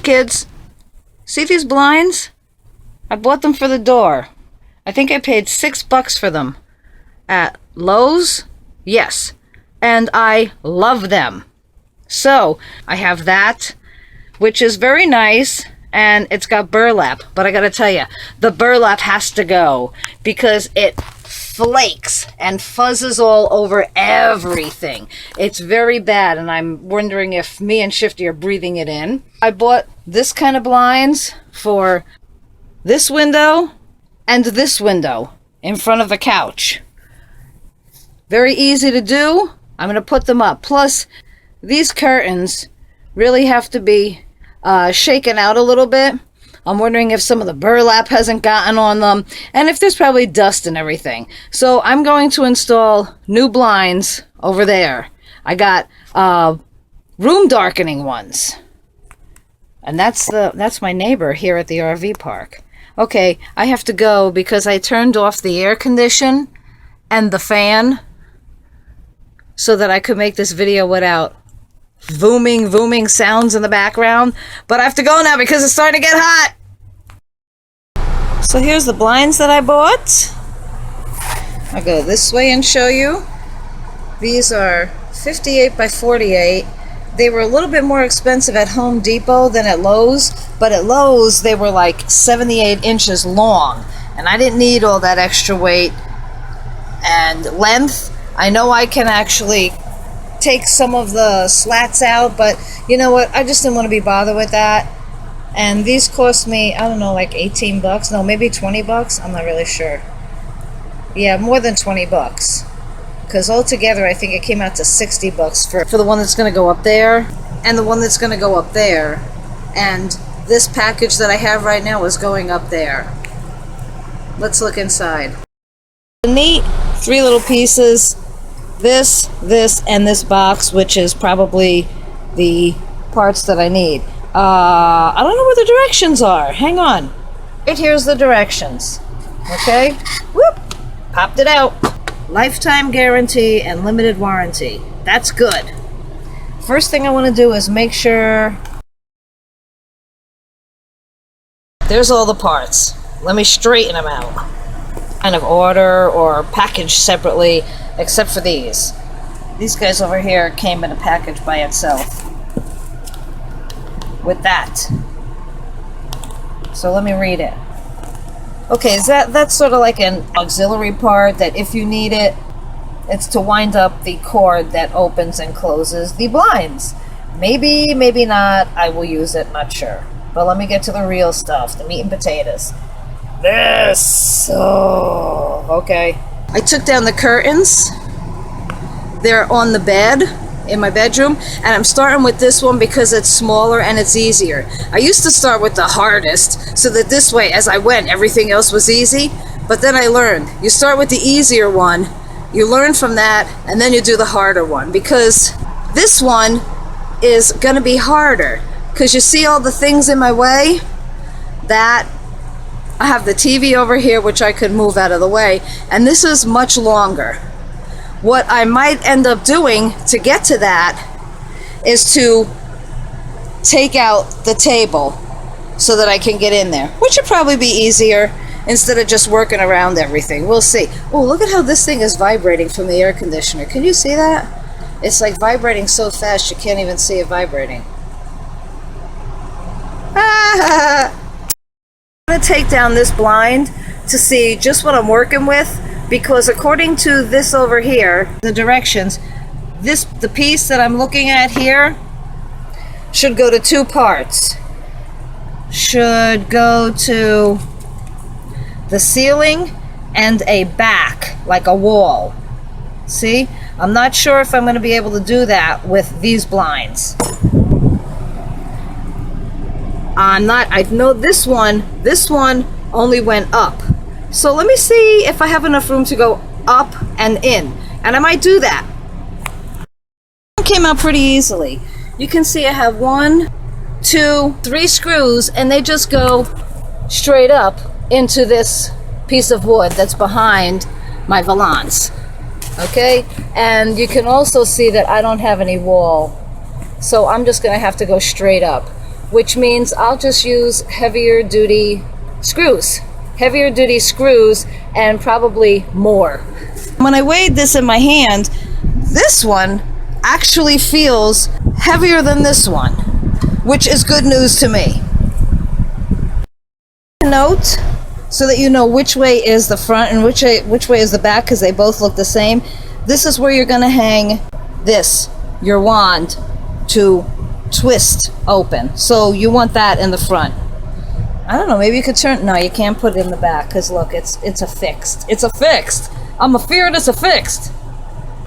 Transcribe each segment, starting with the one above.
Kids, see these blinds? I bought them for the door. I think I paid $6 for them at Lowe's. Yes, and I love them. So I have that, which is very nice, and it's got burlap. But I gotta tell you, the burlap has to go because it flakes and fuzzes all over everything. It's very bad, and I'm wondering if me and Shifty are breathing it in. I bought this kind of blinds for this window and this window in front of the couch. Very easy to do. I'm going to put them up. Plus, these curtains really have to be shaken out a little bit. I'm wondering if some of the burlap hasn't gotten on them, and if there's probably dust and everything. So I'm going to install new blinds over there. I got room darkening ones. And that's my neighbor here at the RV park. Okay, I have to go because I turned off the air condition and the fan so that I could make this video without booming sounds in the background. But I have to go now because it's starting to get hot. So here's the blinds that I bought. I'll go this way and show you. These are 58 by 48. They were a little bit more expensive at Home Depot than at Lowe's, but at Lowe's they were like 78 inches long, and I didn't need all that extra weight and length. I know I can actually take some of the slats out, but you know what? I just didn't want to be bothered with that. And these cost me, I don't know, like $18. No, maybe $20. I'm not really sure. Yeah, more than $20. Because altogether, I think it came out to $60 for the one that's going to go up there, and the one that's going to go up there. And this package that I have right now is going up there. Let's look inside. The neat 3 little pieces. This, and this box, which is probably the parts that I need. I don't know where the directions are. Hang on. Right here's the directions. Okay? Whoop! Popped it out. Lifetime guarantee and limited warranty. That's good. First thing I want to do is make sure there's all the parts. Let me straighten them out. Kind of order or package separately, except for these. These guys over here came in a package by itself with that. So let me read it. Okay, is that's sort of like an auxiliary part that if you need it, it's to wind up the cord that opens and closes the blinds. Maybe, maybe not. I will use it, not sure. But let me get to the real stuff, the meat and potatoes. This. Oh, okay. I took down the curtains. They're on the bed in my bedroom, and I'm starting with this one because it's smaller and it's easier. I used to start with the hardest so that this way, as I went, everything else was easy. But then I learned, you start with the easier one, you learn from that, and then you do the harder one, because this one is going to be harder. Because you see all the things in my way? That I have the TV over here, which I could move out of the way, and this is much longer. What I might end up doing to get to that is to take out the table so that I can get in there, which would probably be easier instead of just working around everything. We'll see. Oh, look at how this thing is vibrating from the air conditioner. Can you see that? It's like vibrating so fast you can't even see it vibrating. Ah! I'm going to take down this blind to see just what I'm working with, because according to this over here, the directions, the piece that I'm looking at here should go to 2 parts. Should go to the ceiling and a back, like a wall. See? I'm not sure if I'm going to be able to do that with these blinds. I know this one only went up. So let me see if I have enough room to go up and in. And I might do that. It came out pretty easily. You can see I have 1, 2, 3 screws, and they just go straight up into this piece of wood that's behind my valance. Okay? And you can also see that I don't have any wall. So I'm just going to have to go straight up. which means I'll just use heavier duty screws and probably more. When I weighed this in my hand, this one actually feels heavier than this one, which is good news to me. Note, so that you know which way is the front and which way is the back, because they both look the same. This is where you're going to hang this, your wand, to twist open. So you want that in the front. I don't know, maybe you could turn, no, you can't put it in the back, because look, it's affixed. It's affixed. I'm afeared it's affixed.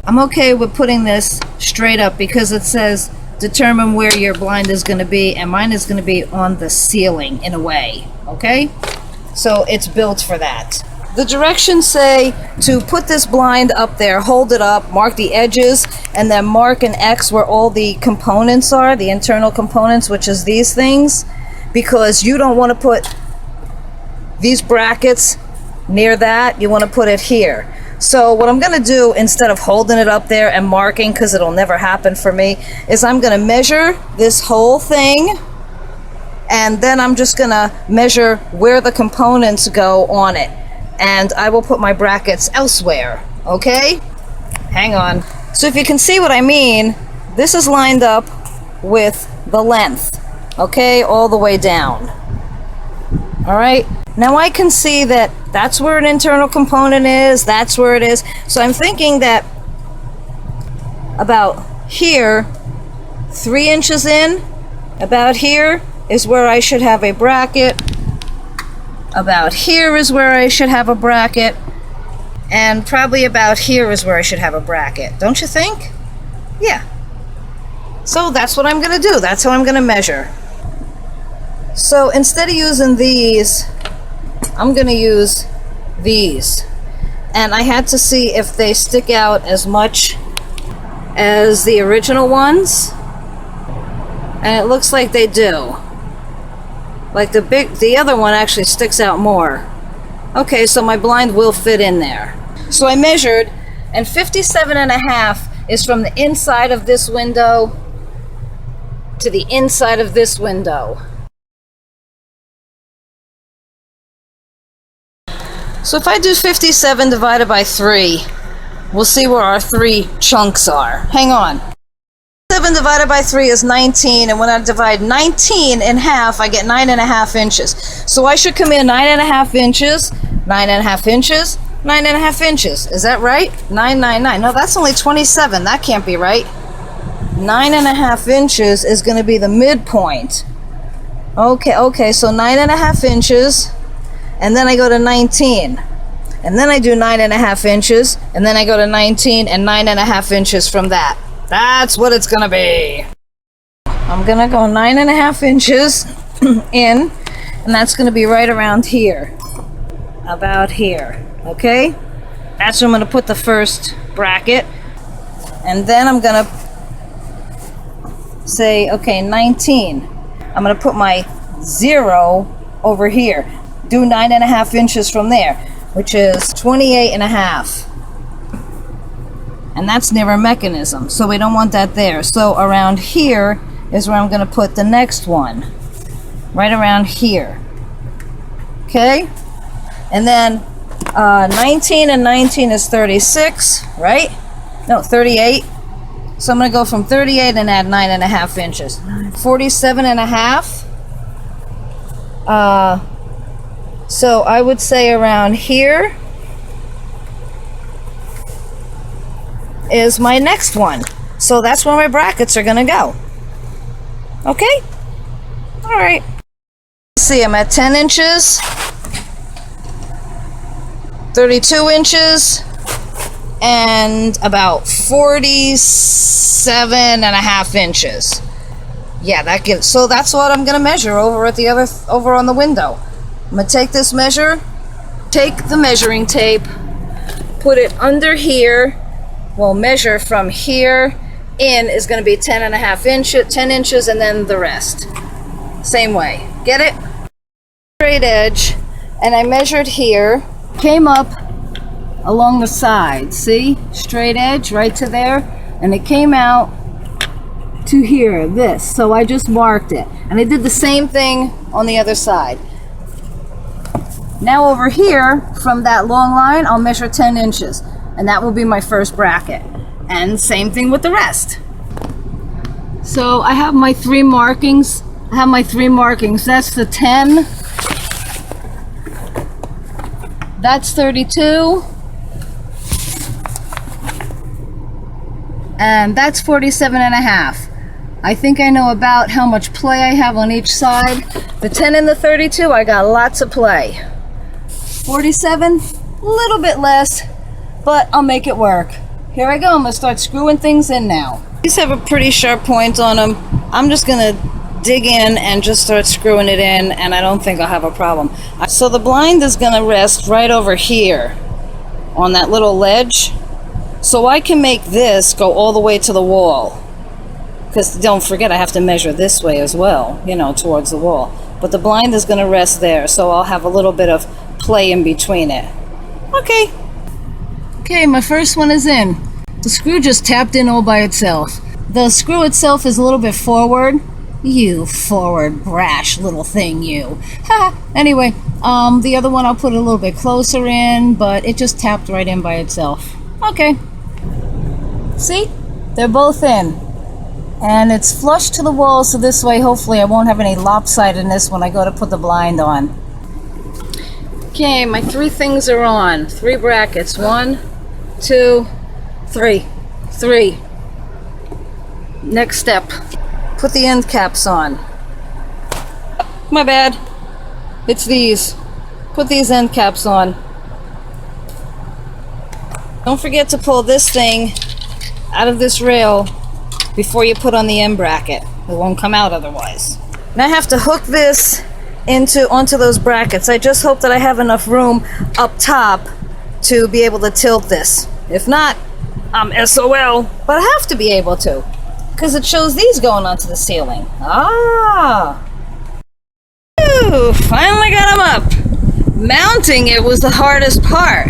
I'm okay with putting this straight up because it says determine where your blind is going to be, and mine is going to be on the ceiling in a way, okay? So it's built for that. The directions say to put this blind up there, hold it up, mark the edges, and then mark an X where all the components are, the internal components, which is these things, because you don't want to put these brackets near that. You want to put it here. So what I'm going to do, instead of holding it up there and marking, because it'll never happen for me, is I'm going to measure this whole thing, and then I'm just going to measure where the components go on it. And I will put my brackets elsewhere, okay? Hang on. So if you can see what I mean, this is lined up with the length, okay, all the way down. All right? Now I can see that that's where an internal component is, that's where it is. So I'm thinking that about here, 3 inches in, about here is where I should have a bracket. About here is where I should have a bracket. And probably about here is where I should have a bracket. Don't you think? Yeah. So that's what I'm going to do. That's how I'm going to measure. So instead of using these, I'm going to use these. And I had to see if they stick out as much as the original ones. And it looks like they do. Like the other one actually sticks out more. Okay, so my blind will fit in there. So I measured, and 57.5 is from the inside of this window to the inside of this window. So if I do 57 divided by 3, we'll see where our 3 chunks are. Hang on. 7 divided by 3 is 19, and when I divide 19 in half, I get 9.5 inches. So I should come in 9.5 inches, 9.5 inches, 9.5 inches. Is that right? 999. No, that's only 27. That can't be right. 9.5 inches is going to be the midpoint. Okay, so 9.5 inches, and then I go to 19. And then I do 9.5 inches, and then I go to 19 and 9.5 inches from that. That's what it's gonna be. I'm gonna go 9.5 inches in, and that's gonna be right around here. About here, okay? That's where I'm gonna put the first bracket. And then I'm gonna say, okay, 19. I'm gonna put my 0 over here. Do 9.5 inches from there, which is 28.5. And that's near a mechanism, so we don't want that there. So around here is where I'm going to put the next one. Right around here. Okay? And then 19 and 19 is 36, right? No, 38. So I'm going to go from 38 and add 9.5 inches. 47.5. So I would say around here is my next one. So that's where my brackets are gonna go. Okay? Alright. Let's see, I'm at 10 inches, 32 inches, and about 47.5 inches. Yeah, that gives, so that's what I'm gonna measure over at the over on the window. I'm gonna take this measure, take the measuring tape, put it under here. We'll measure from here in is going to be 10.5 inches, 10 inches, and then the rest. Same way. Get it? Straight edge, and I measured here, came up along the side. See? Straight edge right to there, and it came out to here, this. So I just marked it. And I did the same thing on the other side. Now over here, from that long line, I'll measure 10 inches. And that will be my first bracket. And same thing with the rest. So I have my 3 markings. That's the 10. That's 32. And that's 47.5. I think I know about how much play I have on each side. The 10 and the 32, I got lots of play. 47, a little bit less, but I'll make it work. Here I go, I'm gonna start screwing things in now. These have a pretty sharp point on them. I'm just gonna dig in and just start screwing it in, and I don't think I'll have a problem. So the blind is gonna rest right over here on that little ledge. So I can make this go all the way to the wall. Because don't forget, I have to measure this way as well, you know, towards the wall. But the blind is going to rest there, so I'll have a little bit of play in between it. Okay. Okay, my first one is in. The screw just tapped in all by itself. The screw itself is a little bit forward. You forward, brash little thing, you. Anyway, the other one I'll put a little bit closer in, but it just tapped right in by itself. Okay. See? They're both in. And it's flush to the wall, so this way hopefully I won't have any lopsidedness when I go to put the blind on. Okay, my 3 things are on. 3 brackets. 1, 2, 3. 3. Next step. Put the end caps on. My bad. It's these. Put these end caps on. Don't forget to pull this thing out of this rail before you put on the end bracket. It won't come out otherwise. Now I have to hook this onto those brackets. I just hope that I have enough room up top to be able to tilt this. If not, I'm SOL. But I have to be able to, because it shows these going onto the ceiling. Ah! Ooh, finally got them up. Mounting it was the hardest part,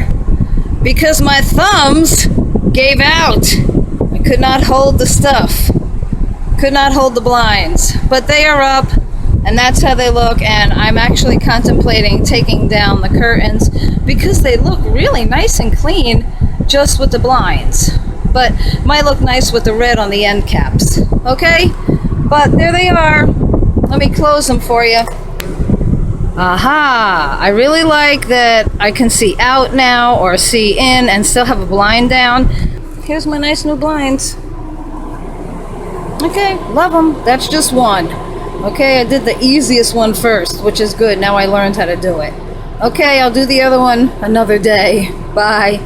because my thumbs gave out. I could not hold the stuff. Could not hold the blinds. But they are up, and that's how they look, and I'm actually contemplating taking down the curtains because they look really nice and clean just with the blinds. But might look nice with the red on the end caps. Okay? But there they are. Let me close them for you. Aha! I really like that I can see out now or see in and still have a blind down. Here's my nice new blinds. Okay, love them. That's just one. Okay, I did the easiest one first, which is good. Now I learned how to do it. Okay, I'll do the other one another day. Bye.